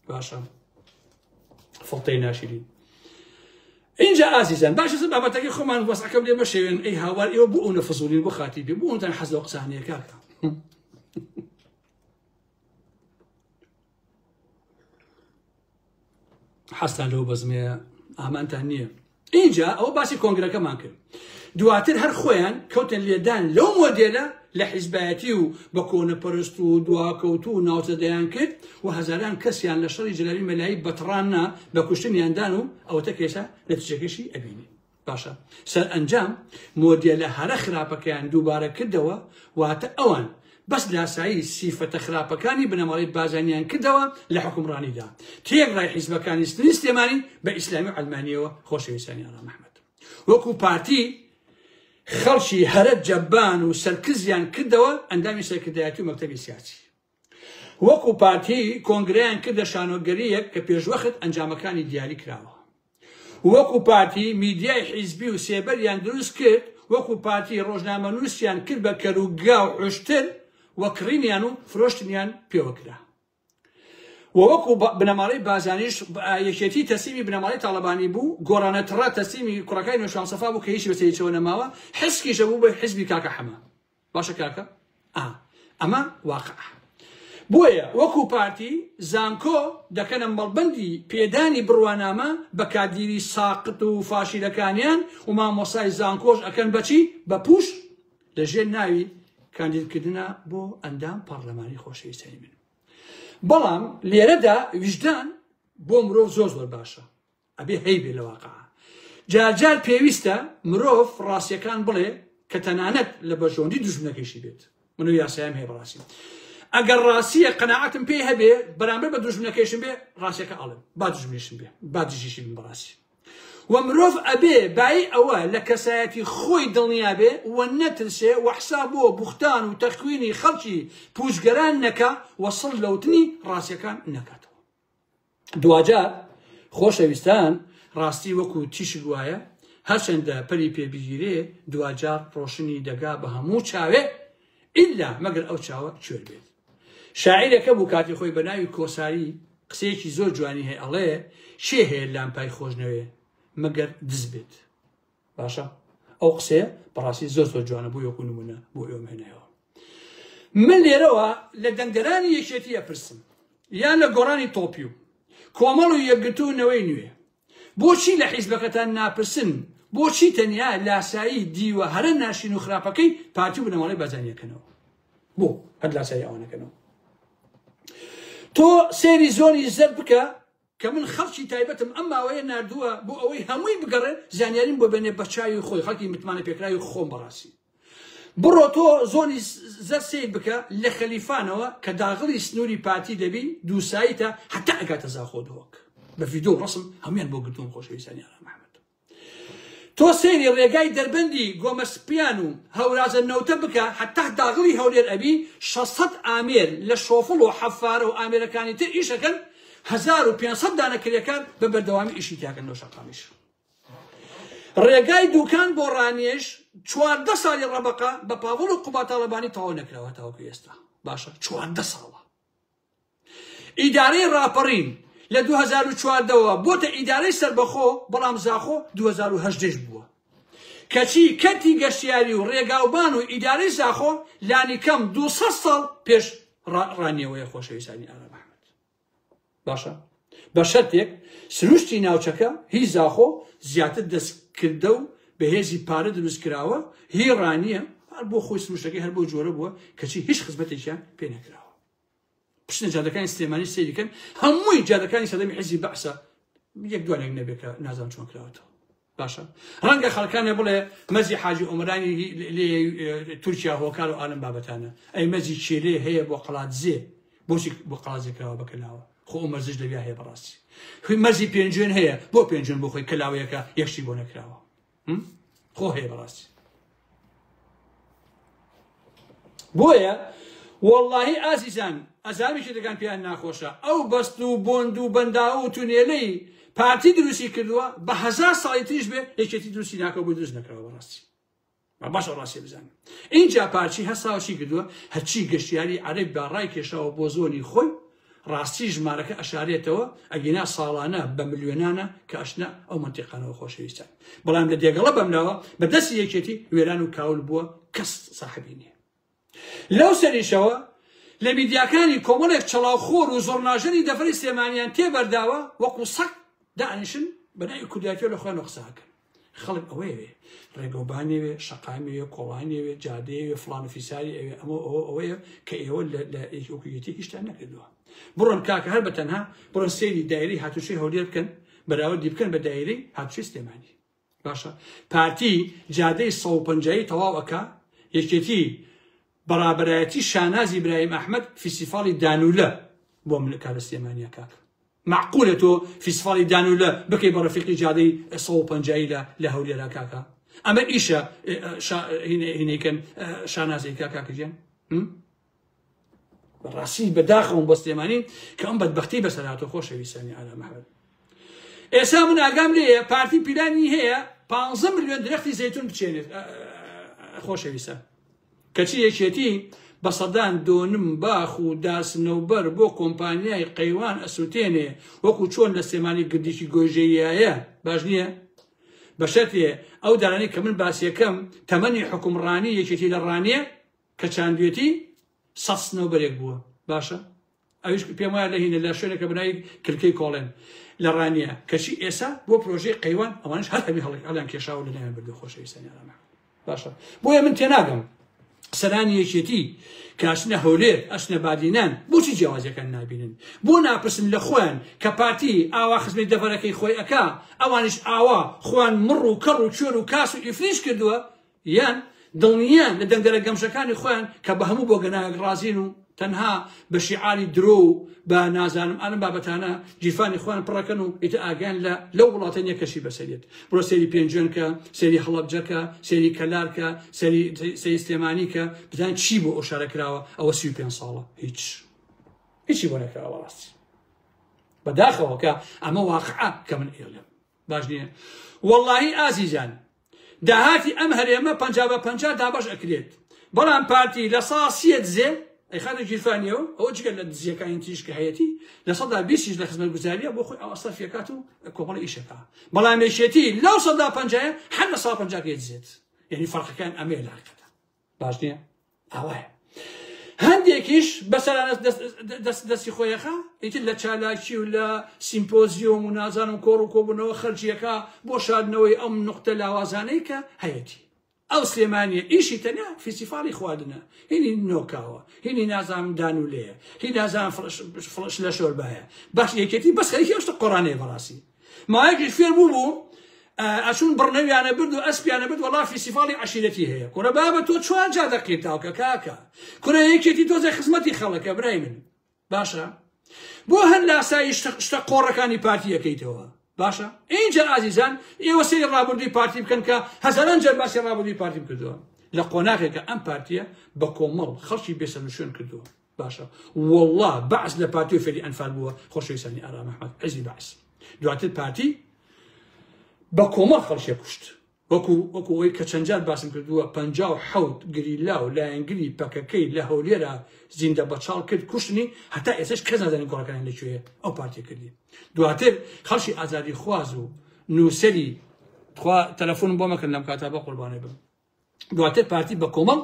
باشە فڵتەی ناشرین اینجا ئازیزان باشە بابەتەکەی خۆمان وەسعەکەم لێ بەشێوێن ئەی هاوار ئێوە بۆ ئەو نەفزوولین بۆ خاتی بێ بۆ ئەوتان حەز لەو قسانەیە کاکە حەستان لەو بەزمەیە ئامانتان نییە اینجا ئەوە باسی کۆنگرەکەمان کرد دواتر هەر خۆیان کەوتن لێدان لەو مۆدێلە لە حیزبایەتی و بە کۆنەپەرست و دواکەوتو و ناوچەدەیان کرد و هەزاران کەسیان لە شەڕی جەلالی مەلایی بەتڕاننا بە کوشتنیاندان و ئەوەتە کێسا نەتیجەکەشی ئەبینی باشە سەر ئەنجام مۆدێلە هەرە خراپەکەیان دووبارە کردەوە واتە ئەوان بەس لاسایی سیفەتە خراپەکانی بنەماڵی بازانیان کردەوە لە حکومڕانیدا تێگڕای حیزبەکانی سلێمانی بە ئیسلامی و عەلمانیەوە خۆشەویستانی ئاغا مەحمەد وەکو پارتی خەڵکی هەرە جەبان و سەرکزیان کردەوە ئەندامی سەرکردایەتی و مەکتەبی سیاسی وەکو پارتی کۆنگرەیان کردە شانۆگەریەک کە پێشوەخت ئەنجامەکانی دیاری کراوە وەکو پارتی میدیای حیزبی و سێبەریان دروست کرد وەکو پارتی ڕۆژنامەنووسیان کرد بە کەروگا و عوشتر وەکڕینیان و فرۆشتنیان پێوەکرا وەکو بنەماڵی بازانیش یەکێتی تەسلیمی بنەماڵی تاڵەبانی بوو گۆڕانەتڕا تەسلیمی کوڕەکەی نوێشان سەفا بوو کە هیچی بەسەریچەوە نەماوە حزکیشە بوو بە حیزبی کاکە حەمە باشە کاکە ئەمە واقعە بۆیە وەکو پارتی زانکۆ دەکەنە مەڵبەندی پێدانی بڕوانامە بە کادیری ساقط و فاشیلەکانیان و مامۆسای زانکۆش ئەکەن بەچی بە پوش لەژێر ناوی کاندیدکردنە بۆ ئەندام پەرلەمانی خۆشەویستانی من بەڵام لێرەدا ویژدان بۆ مرۆڤ زۆر باشە ئەبێ هەیبێ لە واقعە جارجار پێویستە مرۆڤ ڕاستیەکان بڵێ کە تەنانەت لە بەژۆندی دوژمنەکەیشی بێت منو یاساییم هەیە بەڕاستی ئەگەر ڕاستیە قەناعەتم پێی هەبێ بەرامبەر بە دوژمنەکەیشم بێ ڕاستیەکە ئەڵێم با دوژمنیشم بێ با دژیشی بم بەڕاستی و مرۆڤ ئەبێ بای ئەوە لە کەسایەتی خۆی دڵنیا بێ و نەترسێ و حساب بۆ بوختان و تەخوینی خەڵکی پوچگەران نەکا وەسڵ لەوتنی ڕاستیەکان نەکاتەوە دوجار خۆشەویستان ڕاستی وەکو تیشک وایە هەرچەندە پەری پێبگیرێ دوجار ڕۆشنی دەگا بە هەموو چاوێ ئیلا مەگەر ئەو چاوە کوێر بێت شاعیرەکە بوو کاتی خۆی بە ناوی کۆساری قسەیەکی زۆر جوانی هەیە ئەڵێ شێ هەیە لامپای خۆشنەوێ مەگەر دز بێت باشە ئەو قسەیە بەڕاستی زۆر جوانە بوو یەکو نمونە بۆ ئێوەم هێنایەوە من لێرەوە لە دەنگدەرانی یەکێتی ئەپرسم یان لە گۆڕانی تۆپی و کۆمەڵ و یەکگرتوونەوەی نوێ بۆچی لە حیزبەکەتان ناپرسن بۆچی تەنیا لاسایی دیوە هەرە ناشین و خراپەکەی پارتی و بنەماڵی بازانیەکەنەوە بۆ هەر لاسایی ئەوانەکەنەوە تۆ سێری زۆری زەر بکە کە من خەڵکی تایبەتم ئەم ماوەیە نردووە بۆ ئەوەی هەمووی بگەڕێ زانیاریم بۆ بێنێ بە چاوی خۆی خەڵکی متمانە پێکراوی خۆم بەڕاستی بڕۆ تۆ زۆنی زەر سیر بکە لە خەلیفانەوە کە داغڵی سنووری پارتی دەبی دووساییتە هەتا ئەگاتە زاخۆ دۆک بە ڤیدۆ ڕسم هەمویان بۆ گرتوون خۆشەویستانی ئاغا مەحمەد تۆ سێری ڕێگای دەربەندی گۆمەسپیان و هەورازە نەوتە بکە هەتا داغڵی هەولێر ئەبی 600 ئامێر لە شۆفڵ و حەفارە و ئامێرەکانی تر ئیشەکەن 1500 دانەکریەکان بە بەردەوامی ئیشی تیاکەن لەو شەقامیش ڕێگای دووکان بۆ ڕانێژ 14 ساڵی ڕەبەقە بە پاوەڵ و قوبا تاڵەبانی تەواو نەکراوە تاوەکو ئێستا باشە 14 ساڵە ئیدارەی ڕاپەڕین لە 2014ەوە بۆتە ئیدارەی سەربەخۆ بەڵام زاخۆ 2010 بووە کەچی کەتی گەشتیاری و ڕێگاوبان و ئیدارەی زاخۆ لانی کەم 200 ساڵ پێش ڕانیەوەیە خۆشەویستانی ئارام ئەحمەد باشە بە شەرتێک سروشتی ناوچەکە هی زاخۆ زیاتر دەستکردە و بەهێزی پارە دروست کراوە هی ڕانیە هەر بۆ خۆی سروشتەکەی هەر بۆ جۆرە بووە کەچی هیچ خزمەتێکیان پێ نەکراوە پشتە جادەکانی سلێمانی سەیریکەن هەمووی جادەکانی سەدەمی حیزبی بەعسە یەک دوانێک نەبێت کە نازان چۆن کراوەتەوە باشە ڕەنگە خەڵکانە بڵێ مەزی حاجی عومرانی لێ تورکیا هۆکار و ئالم بابەتانە ئەی مەزی چێلێ هەیە بۆ قەڵاتزێ بۆچی بۆ قەڵاتزێ کراوە بەکەلاوە خۆ مەرزش لەویا هەیە بەڕاستی مەرزی پێنجێن هەیە بۆ پێنجێن بۆ خۆی کەلاوەیەکە یەکشی بۆ نەکراوە خۆ هەیە بەڕاستی بۆیە واللهی ئازیزان ئەزامیشی دەکەن پێیان ناخۆشە ئەو بەست و بۆند و بەنداو و تونێلەی پارتی دروستی کردووە بە 1000 ساڵی تریش بێ یەکێتی دروستی ناکەوە بۆ دروست نەکراوە بەڕاستی باشە ڕاستی بزانم اینجا پارچی هەساوەشی کردووە هەرچی گەشتیاری عەرەب بە ڕای کێشاوە بۆ زۆنی خۆی ڕاستی ژمارەکە ئەشارێتەوە ئەگەنا ساڵانە بە ملیۆنانە کە ئەشنا ئەو منتیقانەوە خۆشەویستان بەڵام لە دێگەڵە بەملاوە بەدەستی یەکێتی وێران و کاول بووە کەس ساحبی نییە لەو سەریشەوە لە میدیاکانی کۆمەڵێک چەڵاوخۆر و زۆرناژەری دەفەری سلێمانیان تێبەرداوە وەکو سەگ دانیشن بەناوی کوردایەتیەوە لە خۆیان قساکەن خەڵک ئەوەیەوێ ڕێگەوبانێوێ شەقامێوێ کۆڵانێوێ جادەیەوێ فڵان و فیساری ئەوێ ئەمە ئەوەیە کە ئێوە لە ئۆکویەتی هیچتان نەکردووە بڕۆن کاکە هەر بەتەنها بڕۆن سەیری دایرەی هاتوچەی هەولێر بکەن بەراوردی بکەن بە دایرەی هاتوچەی سلێمانی باشە پارتی جادەی 150 تەواو ئەکا یەکێتی بەڕابەرایەتی شانازی ئیبراهیم ئەحمەد فیسیفاڵی دانولە بۆ ملکا لە سلێمانیە کاکە معقولە تۆ فیسفاڵی دانولە بکەی بە ڕەفیقی جادەی 150 لە هەولێرا کاکە ئەمە ئیشە هینەیکەن شانازی کاکە گیان بەڕاستی بەداخەوم بۆ سلێمانی کە ئەم بەدبەختی بەسەرهاتۆ خۆشەویستانی ئارام ئەحمەد ئێستا من ئاگام لێیە پارتی پیلانی هەیە 15 ملیۆن درەختی زەیتون بچێنێت خۆشەویستە کەچی یەکێتی بە سەدان دۆنم باخ و داسنەوبەر بۆ کۆمپانیای قەیوان ئەسووتێنێ وەکو چۆن لە سلێمانی گردیشی گۆژەیایە باش نییە بە شەرتێ ئەو دارانەی کە من باسیەکەم تەمەنی حکومڕانی یەکێتی لە ڕانیە کە چاندوێتی 100 سنەوبەرێک بووە باشە ئەویش پێم وایە لە هینە لە شوێنێکە بنای کلکەی کۆڵێن لە ڕانیە کەچی ئێستا بۆ پرۆژەی قەیوان ئەوانش هەر هەمی هەڵیان کێشاوە لە نایان بردو خۆشەویستانی ئارام باشە بۆیە من تێناگەم سەرانی یەکێتی کە ئەچنە هەولێر ئەچنە بادینان بۆچی جیاوازیەکان نابینن بۆ ناپرسن لە خۆیان کە پارتی ئاوا خزمەی دەڤەرەکەی خۆی ئەکا ئەوانش ئاوا خۆیان مڕ و کەڕ و کوێر و کاس و ئیفریش کردووە یان دڵنیان لە دەنگەرە گەمشەکانی خۆیان کە بە هەموو بۆ گەنایەک ڕازین و تەنها بە شیعاری درۆ و بە نازانم ئەم بابەتانە جیرفانی خۆیان پڕەکەن و ئیتر ئاگیان لەو وڵاتە یەکەشی بەسەرێت بڕۆ سەیری پێنجێنکە سەیری هەڵەبجەکە سەیری کەلارکە سەیری سلێمانیکە بزان چی بۆ ئۆشارە کراوە ئەوە 35 ساڵە هیچی بۆ نەکراوە ڕاستی بەداخەوە کە ئەمە واقعە کە من ئێڵێم باش نییە وەڵڵاهی ئازیزان داهاتی ئەم هەرێمە 50/50 دابەش ئەکرێت بەڵام پارتی لە ساڵ 30 دزێ ئەی خانە گیرفانیەوە ئەوە جگە لە دزیەکانی تریشکە هەیەتی لە سەدا 20 لە خزمەت گوزاریە بۆ خۆی ئەو ئەسەفیەکات و کۆمەڵی ئیشەکە بەڵام یەکێتی لەو سەدا 50 هەر لە ساڵ 50 دزێت یعنی فەرقەکان ئەمەیە لە حقیقەتە باش نییە ئەوایە هەندێکیش بەسەرانە دەستی خۆیەخە ئیتر لە چالاکی و لە سیمپۆزیۆم و نازانم کۆڕ و کۆبوونەوە خەرجیەکە بۆ شاردنەوەی ئەم نقطە لاوازانەی کە هەیەتی ئەو سلێمانیە ئیشی تەنیا فیسیفاڵی خواردنە هینی نۆکاوە هینی نازانم دانولەیە هی نازانم فڵش لە شۆربایە باش یەکێتی بەس خەریکی ئەوشتە قۆڕانەیە بەڕاستی ماوەیەکیش فێر بوو ئەچون بڕنەویانە برد و ئەسپیانە برد وەڵا فیسیفاڵی عەشیرەتی هەیە کورە بابە تۆ چوار جا دەقیت تاوکە کاکە کورە یەکێتی تۆزە خزمەتی خەڵکە برای من باشە بۆ هەر لاسایی شتە قۆڕەکانی پارتی یەکەیتەوە باشە اینجا ئازیزان ئێوە سەیری ڕابردووی پارتی بکەن کە هەزاران جار باسی ڕابردووی پارتیم کردووە لە قۆناغێکە ئەم پارتیە بە کۆمەڵ خەڵکی بێسەرنشێن کردووە باشە وەڵڵا بەعس لە پارتی و فێری ئەنفال بووە خۆشەویستانی ئارام ئەحمەد عەزیزی بەعس دواتر پارتی بە کۆمەڵ خەڵکیە کوشت وەکو ئەوەی کە چەندجار باسم کردووە 57 گریلا و لایەنگری پەکەکەی لە هەولێرە زیندە بەچاڵ کرد کوشتنی هەتا ئێستش کەس نازانێت گۆڕەکانی لەکوێیە ئەو پارتی کردی دواتر خەڵکی ئازادی خواز و نووسەری تەلەفۆنم بۆ مەکرد لەم کاتە بە قوربانێ بم دواتر پارتی بە کۆمەڵ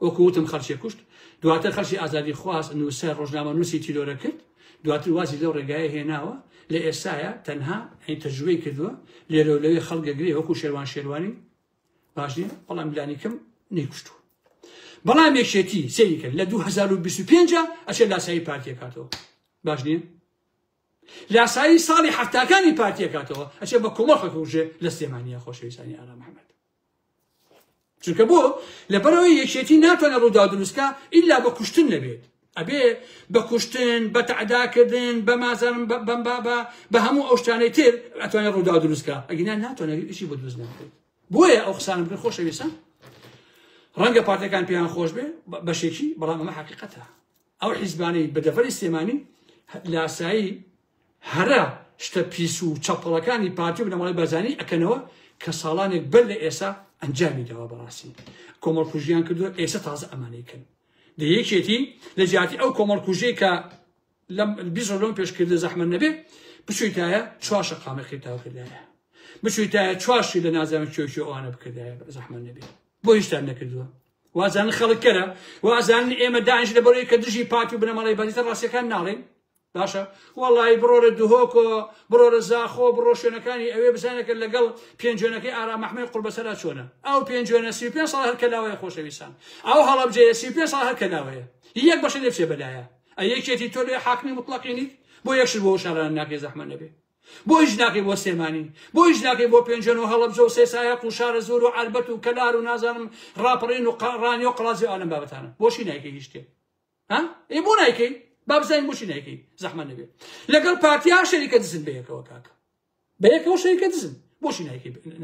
وەکو وتم خەڵکی کوشت دواتر خەڵکی ئازادی خواز نووسەر ڕۆژنامە نووسی تیرۆرە کرد دواتر وازی لەو ڕێگایە هێناوە لە ئێستاە تەنها تەجروبەی کردووە لێرە لەوێ خەڵگەگرێ وەکو شێروانی باش نییە بەڵام لانیکەم نەیکوشتووە بەڵام یەکێتی سەیری کرد لە 2025 ئەچێ لاسایی پارتیە کاتەوە باش نییە لاسایی ساڵی هەفتاکانی پارتیە کاتەوە ئەچێ بە کۆمەڵ خەکوژێ لە سلێمانیە خۆشەویستانی ئارا محەممەد چونکە بۆ لەبەرەوەی یەکێتی ناتوانێت ڕوودا دروستکە ئیلا بە کوشتن نەبێت ئەبێ بە کوشتن بە تەعداکردن بە مازن بە هەموو ئەو شتانەی تر ئەتوانێت ڕوودا دروستکە ئەگەنا ناتوانێت ئیشی بۆ دروست ناکرێت بۆیە ئەو قسانم بکەن خۆشەویستان ڕەنگە پارتیەکان پێیان خۆش بێ بەشێکی بەڵام ئەمە حەقیقەتە ئەو حیزبانەی بە دەڤەری سلێمانی لاسایی هەرە شتە پیس و چەپەڵەکانی پارتی و بنەماڵی بەرزانی ئەکەنەوە کە ساڵانێک بەر لە ئێستا ئەنجامی داوە بەڕاستی کۆمەڵکوژیان کردووە ئێستا تازە ئەمانەیکەن دەیەکێتی لە جیاتی ئەو کۆمەڵکوژەی کە لەم 20 لەم پێشکردە زەحمەت نەبێ بچوویتایە 4 شەقامەخی تاو کردایە بچوویتایە 4 لە نازانم کێوکی ئەوانە بکردایە زەحمەت نەبێ بۆ هیچتان نەکردووە وازان خەڵکەرە وازان ئێمە دانیش لە بەرەوەی کە دژی پارتی و بنەماڵی بەزیتە ڕاستیەکان ناڵێن باشە وەڵی بڕۆرە دوهۆکۆ بڕۆرە زاخۆ بڕۆ شوێنەکانی ئەوێ بزانێکە لەگەڵ پێنجێنەکەی ئارا محەممەد قوربەسەرا چۆنە ئەو پێنجێنە 35 ساڵ هەر کەلاوەیە خۆشەویستان ئەو هەڵەبجەیە 35 ساڵ هەر کەلاوەیە یەک بەشە لێ بچێ بەلایە ئەیەکێتی تۆ لێ حاکمی مطلقی نیت بۆ یەکشت بۆ شاران ناکەی زەحمەت نەبێ بۆ هیچ ناکەی بۆ سلێمانی بۆ هیچ ناکەی بۆ پێنجێن و هەڵەبجە و سێسایەق و شارە زۆر و عەربەت و کەلار و نازانم ڕاپەڕین و ڕانی و قەڵازی و ئالەم بابەتانە بۆشی نایکەی هیچ شتێ ها ئێ بۆ نایکەی با بزانین بۆشی نایکەی زەحمەت نەبێ لەگەڵ پارتیا شەریکە دزن بەیەکەوە کاکە بەیەکەوە شەریکە دزن بۆشی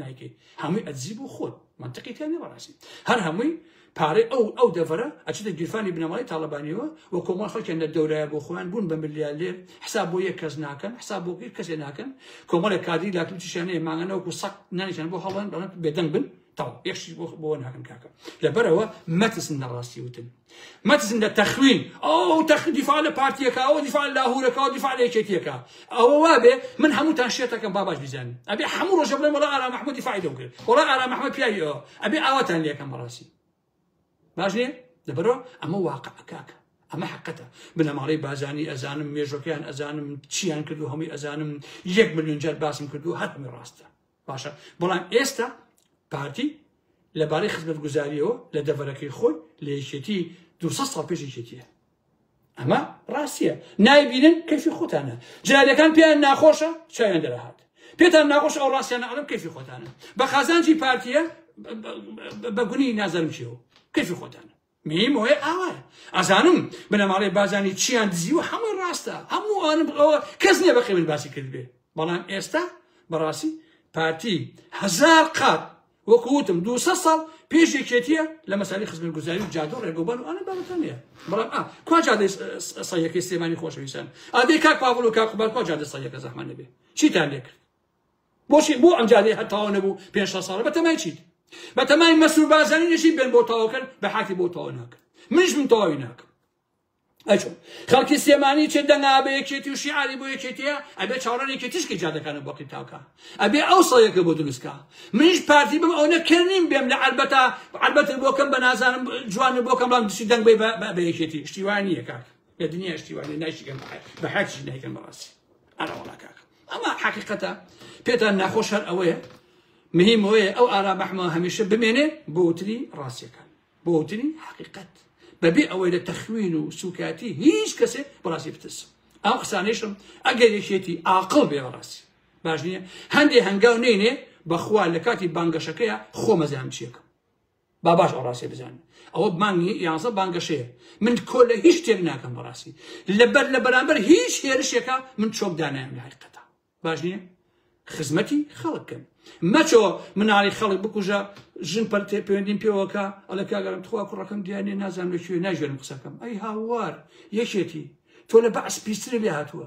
نایکەی هەمووی ئەدزی بۆ خۆت منطقی تێ نیە بەڕاستی هەر هەمووی پارەی ئەو دەڤەرە ئەچێتە گیرفانی بنەماڵی تاڵەبانیەوە و کۆمەڵ خەڵکیان لە دەورایە بۆ خۆیان بوون بە ملیارێر حساب بۆ یەک کەس ناکەن حساب بۆ کەسێ ناکەن کۆمەڵێک کادری لاکوتیشانەیە ماگەنەوەکو سەق نانیشان بۆ هەڵەن بێدەنگ بن تاو یەکشی بۆ ناکەن کاکە لەبەرەوە مەترسن لە ڕاستی وتن مەترسن لە تەخوین ئەو دیفاع لە پارتیەکە ئەو دیفاع لە لاهورەکە و دیفاع لە یەکێتیەکە ئەوە وابێ من هەمووتان شێتەکەم باباش بیزانین ئەبێ هەموو ڕۆژە بڵێن وەڵا ئارا محەممەد دیفاعی دەو کرد وەڵا ئارا محەممەد پیاوی ئەوە ئەبێ ئاواتان لێکەم بەڕاستی باش نییە لەبەرەوە ئەمە واقع کاکە ئەمە حقەتە بنەماڵەی بازانی ئەزانم مێژۆکەیان ئەزانم چیان کردو هەمووی ئەزانم 1 ملیۆن جار باسم کردو هەرمی ڕاستە باشە بەڵام ئێستا پارتی لەبارەی خزمەتگوزاریەوە لە دەڤەرەکەی خۆی لە یەکێتی 200 ساڵ پێش یەکێتیە ئەمە ڕاستیە نایبینن کەفی خۆتانە جارەکان پێیان ناخۆشە چایان دەرەهات پێتان ناخۆش ئەو ڕاستیانە ئەڵم کەفی خۆتانە بە خازانجی پارتیە بە گونی نازانم چیەوە کەفی خۆتانە میم وێ ئاوایە ئەزانم بنەماڵی بازانی چیان دزی و هەمووی ڕاستە هەموو ئەوانم کەس نییە بەقی من باسی کرد بێ بەڵام ئێستا بەڕاستی پارتی 1000 قات وەکووتم 200 ساڵ پێش یەکێتیە لە مەسالی خزمەتگوزاری و جادۆ ڕێگەوبەر و ئەنە بابەتە نییە بەڵام کوا جادەی سەیەکەی سلێمانی خۆشەویستان ئادەی کاک پاڤڵ و کاک قوبار کوا جادە سەیەکە زەحمەت نەبێ چیتان لێ کرد بۆشی بۆ ئەم جادەی هەتاوە نەبوو 5 ساڵە بەتەمای چیت بەتەمای مەسروور بازانی نەشی بێن بۆ تەواوکەن بە حاکی بۆ تەواو ناکەن منش من تەواوی ناکەم ئەچۆن خەڵکی سلێمانی چێ دەنگا بە یەکێتی و شیعاری بۆ یەکێتیە ئەبێ چاوەڕێن یەکێتیشکی جادەکانە بۆقی تاوکە ئەبێ ئەو سەیەکە بۆ دروستکە منیش پارتی بم ئەو نەکردنیم بێم لە عەربەتە بۆکەم بە نازانم جوان بۆکەم بڵام دشی دەنگ بە یەکێتی شتیوان نییە کاک لە دنیا شتیوانی نایشیکەم بە حاکیش نایکەم بەڕاستی ئەرە وەڵا کاک ئەمە حەقیقەتە پێتان ناخۆش هەر ئەوەیە مهم وەیە ئەو ئارا محەممەد هەمیشە بمێنێ بۆ وتنی ڕاستیەکان بۆ وتنی حەقیقەت بەبێ ئەوەی لە تەخوین و سوکاتی هیچ کەسێ بەڕاستی بترسم ئەو قسانەیشم ئەگەر یەکێتی عاقڵ بێ بەڕاستی باش نییە هەندێ هەنگاو نینێ بەخوا لە کاتی بانگەشەکەیە خۆمەزانم چیەکەم با باش ئەو ڕاستی بزانن ئەوە مانگی 11 بانگەشەیە من کۆ لە هیچ شتێک ناکەم بەڕاستی لە بەرامبەر هیچ هێرشێکە من چۆک دانایم لە حقیقەتە باش نییە خزمەتی خەڵکن مەچۆ مناڵی خەڵک بکوژە ژن پەیوەندیم پێوەکە ئەڵە کاگەرم تخوا کوڕەکەم دیانێ نازانم لەکوێ ناژێرم قسەکەم ئەی هاوار یەکێتی تۆ لە بەعس پیسرە لێ هاتووە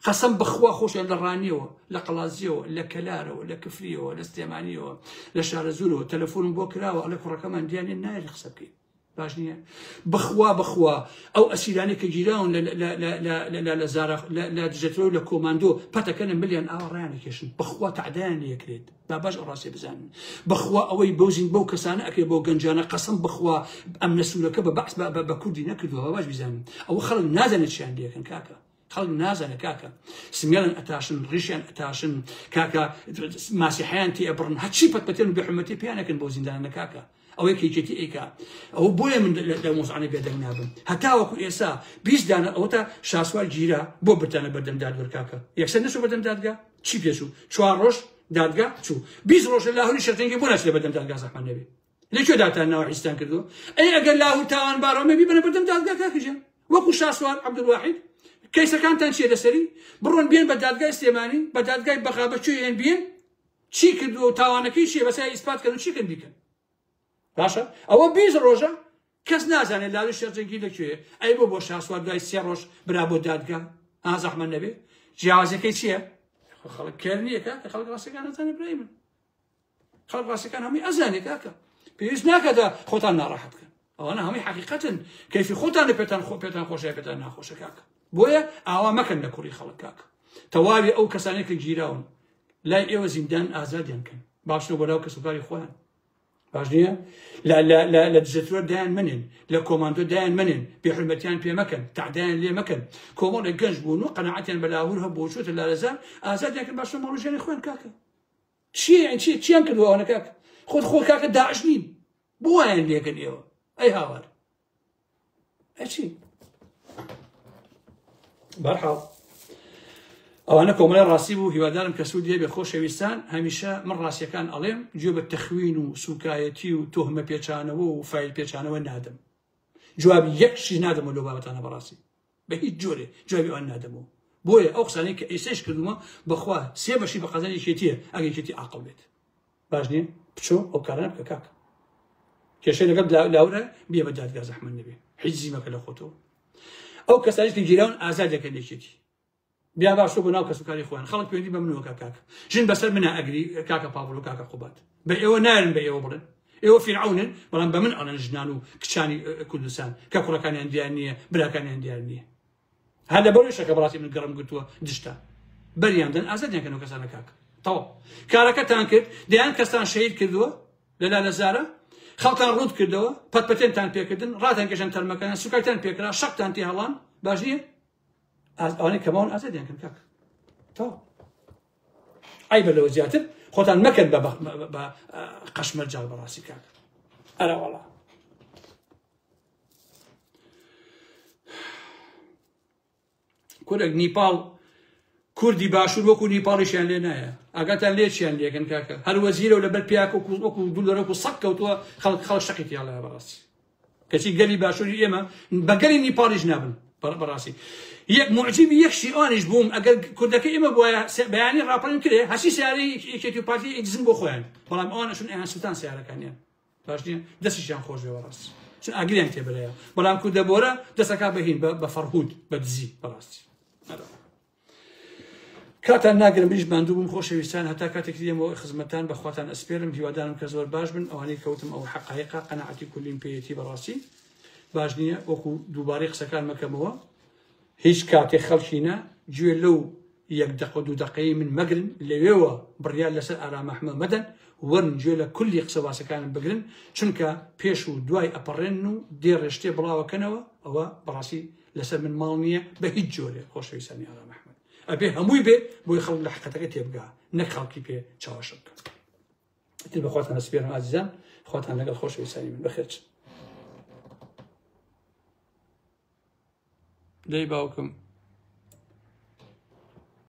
قەسەم بەخوا خۆشیان لە ڕانیەوە لە قەڵازیەوە لە کەلارەوە لە کفریەوە لە سلێمانیەوە لە شارەزورەوە تەلەفۆنم بۆ کراوە ئەڵێ کوڕەکەمان دیانێ نایە قسە بکەین باش نییە بەخوا ئەو ئەسیرانی کە گیراون لە دژەتەوە لە کۆماندۆ پەتەکەنە ملیان ئاوەڕیان کێشن بەخوا تەعدایان لێکرێت با باش ئەو ڕاستی بزانن بەخوا ئەوەی بەوزین بەو کەسانە ئەکرێ بۆ گەنجانە قەسەم بەخوا ئەم نەسوولەکە بە بەعس بە کوردی نەکردووە باش بزانن ئەوە خەڵک نازانێت چیان لێکن کاکە خەڵک نازانێت کاکە سمێڵن ئەتاشن ڕیشیان ئەتاشن کاکە ماسیحیان تێ ئەبڕن هەرچی پەتپەتێن و بێحورمەتی پێیانەکەن بۆ زیندانە کاکە ئەوەی کەیکێتی ئەیکا ئەوە بۆیە من لە مۆزعانە بێدەنگ نابم هەتاوەکو ئێستا 20 دانە ئەوە تا شاسوار گیرا بۆ بتانە بەردەم دادگەر کاکە یەکسەر نەچوو بەردەم دادگا چی پێچوو 4 ڕۆژ دادگا چوو 20 ڕۆژ لە لاهوری شەرتەنگی بۆ ناچێت بەردەم دادگا زەحمان نەبێ لەکوێ داتانەوە حیستان کردووە ئەی ئەگەر لاهور تاوان بارەوە بی بنە بەردەم دادگا کاکەجیان وەکو شاسوار عەبدولواحید کەیسەکانتان چیە لەسەری بڕۆن بێن بە دادگای سلێمانی بە دادگای بەغابە کوێیان بێن چی کردووە و تاوانەکەی چیە بەسەر ئیسپاتکەن و چیکەن بیکەن باشە ئەوە 20 ڕۆژە کەس نازانێت لاوی شەرجەنگی لەکوێیە ئەی بۆ شاسوار دوای 3 ڕۆژ برا بۆ دادگا زەحمەت نەبێ جیاوازەکەی چییە خەڵک کێر نییە کاکە خەڵک ڕاستیەکان ئەزانێ برای من خەڵک ڕاستیەکان هەمووی ئەزانێ کاکە پێویست ناکەدا خۆتان ناڕەحەت بکەن ئەوانە هەمووی حەقیقەتن کەیفی خۆتانە پێتان خۆشە پێتان ناخۆشە کاکە بۆیە ئاوا مەکەن لە کوڕی خەڵک کاکە تەواوی ئەو کەسانێک کە گیراون لای ئێوە زیندان ئازادیان کەن باشنەوە بەراو کەسوکاری خۆیان باش نییە لە دژەتوە دایان منێن لە کۆماندۆ دایان منێن بێحورمەتیان پێ مەکەن تەعدایان لێ مەکەن کۆمەڵێک گەنج بوون و قەناعەتیان بە لاهور هەبوو چۆتە لارەزار ئازادیان کەن باشنەوە مەڕۆژیانی خۆیان کاکە چیان کردووە ئەوانە کاکە خۆ کاکە داعش نین بۆ وایان لێکن ئێوە ئەی هاوار ئەچی بەرحاڵ ئەوانە کۆمەڵی ڕاستی بوو هیوادارم کە سوود لێبێ خۆشەویستان هەمیشە من ڕاستیەکان ئەڵێم گوێ بە تەخوین و سوکایەتی و تۆهمە پێچانەوە و فایل پێچانەوە نادەم جوابی یەکشی نادەمەوە لەو بابەتانە بەڕاستی بە هیچ جۆرێ جوابی ئەوان نادەمەوە بۆیە ئەو قسانەی کە ئێستاش کردومە بەخوا 3 بەشی بە قەزای یەکێتیە ئەگەر یەکێتی عاقڵ بێت باش نییە بچۆ ئەو کارانە بکە کاکە کێشەی لەگەڵ لاورە بێ بە دادگا زەحمەت نەبێ حیجزی مەکە لە خۆتەوە ئەو کەسانیش کە گیراون ئازاد دەکەن یەکێتی بیا باشۆ بۆ ناو کەسوکاری خۆیان خەڵک پێوەندی بە منەوە کاکە ژن بەسەر منە ئەگری کاکە پاوڵ و کاکە قوبات بە ئێوە نارن بە ئێوە بڵێن ئێوە فیرعونن بەڵام بە من ئەڵێن ژنان و کچانی کوردستان کە کوڕەکانیان دیار نییە براکانیان دیار نییە هەر لەبەرەوەی شەکە بەڕاستی من گەڕم گرتووە دشتا بەریاندن ئازادیان کەن ئەو کەسانە کاکە تەواو کارەکەتان کرد دەیان کەسان شەهید کردووە لە لالەزارە خەڵکان ڕوود کردەوە پەتپەتێنتان پێکردن ڕاتان کێشان تەرمەکەیان سوکایتان پێکرا شەقتان تێ هەڵان باش نییە ئەوانەی کەماون ئازادیان کەن کاکە تەواو ئای بە لەوە زیاتر خۆتان مەکەن بە قەشمەرجاڵ بەڕاستی کاکە ئەرە وەڵا کورێک نیپاڵ کوردی باشوور وەکو نیپاڵیشیان لێ نایە ئاگاتان لێ چیان لێکن کاکە هەر وەزیرە و لەبەر پیاکە وەکو دولەرەکو سەق کەوتووە خەڵک شەقیتی هەڵەیە بەڕاستی کەچی گەلی باشووری ئێمە بە گەلی نیپاڵیش نابن بەڕاستی یەک معجبی یەکشی ئەوانیش بووم ئەگەر کوردەکە ئێمە بۆیە بەیانی ڕاپەڕین کرێ هەچی سیارەی یەکێتی و پارتی ئیجزن بۆ خۆیان بەڵام ئەوانەشون ئەیان سوتان سیارەکانیان باش نییە دەستیشیان خۆش بێ بەڕاستی چون ئاگریان تێبەرەیە بەڵام کوردە بۆرە دەستەکە بەهین بە فەرهود بە دزی بەڕاستی کاتان ناگرم بریش ماندوو بووم خۆشەویستان هەتا کاتێک دێمەوە خزمەتان بەخواتان ئەسپێرم هیوادارم کە زۆر باش بن ئەوانەی کەوتم ئەو حەقایقە قەناعەتی کولیم پێیەتی بەڕاستی باش نییە وەکو دووبارەی قسەکان مەکەمەوە هیچ کاتێک خەڵکینە گوێ لەو 1 دقە 2 دقەی من مەگرن لەوێوە بڕیار لەسەر ئارام ئەحمەد مەدەن وەرن گوێ لە کولی قسە باسەکانم بگرن چونکە پێش و دوای ئەپەڕێن و دێ ڕێشتێ بڵاوەکەنەوە ئەوە بەڕاستی لەسەر من ماڵ نییە بە هیچ جۆرێ خۆشەویستانی ئارام ئەحمەد ئەبێ هەمووی بێ بۆی خەڵک لە حقەتەکە تێبگا نەک خەڵکی پێ چاوەشە بکە ئیتر بەخواتان ئەسپێرم ئازیزان خواتان لەگەڵ خۆشەویستانی من بەخێرچن دەی باوکم